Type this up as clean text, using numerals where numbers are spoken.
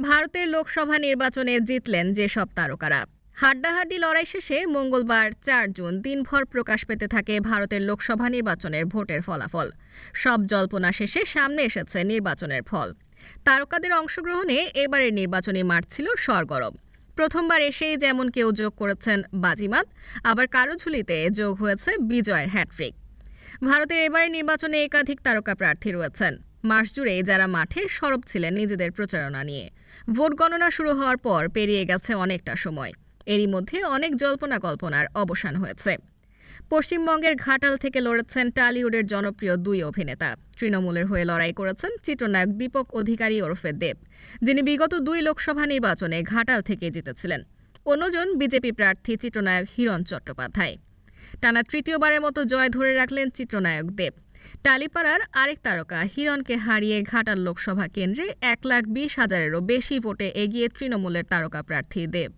ভারতের লোকসভা নির্বাচনে জিতলেন যেসব তারকারা। হাড্ডাহাড্ডি লড়াই শেষে মঙ্গলবার ৪ জুন দিনভর প্রকাশ পেতে থাকে ভারতের লোকসভা নির্বাচনের ভোটের ফলাফল। সব জল্পনা শেষে সামনে এসেছে নির্বাচনের ফল। তারকাদের অংশগ্রহণে এবারের নির্বাচনী মাঠ ছিল সরগরম। প্রথমবার এসেই যেমন কেউ যোগ করেছেন বাজিমাত, আবার কারো ঝুলিতে যোগ হয়েছে বিজয়ের হ্যাট্রিক। ভারতের এবারের নির্বাচনে একাধিক তারকা প্রার্থী রয়েছেন। মাস জুড়ে যারা মাঠে সরব ছিলেন নিজেদের প্রচারণা নিয়ে। ভোট গণনা শুরু হওয়ার পর পেরিয়ে গেছে অনেকটা সময়। এরই মধ্যে অনেক জল্পনা কল্পনার অবসান হয়েছে। পশ্চিমবঙ্গের ঘাটাল থেকে লড়েছেন টলিউডের জনপ্রিয় দুই অভিনেতা। তৃণমূলের হয়ে লড়াই করেছেন চিত্রনায়ক দীপক অধিকারী ওরফে দেব, যিনি বিগত ২ লোকসভা নির্বাচনে ঘাটাল থেকে জিতেছিলেন। অন্যজন বিজেপি প্রার্থী চিত্রনায়ক হিরণ চট্টোপাধ্যায়। টানা তৃতীয়বারের মতো জয় ধরে রাখলেন চিত্রনায়ক দেব। টালিপাড়ার আরেক তারকা হিরণকে হারিয়ে ঘাটাল লোকসভা কেন্দ্রে ১,২০,০০০-এরও বেশি ভোটে এগিয়ে তৃণমূলের তারকা প্রার্থী দেব।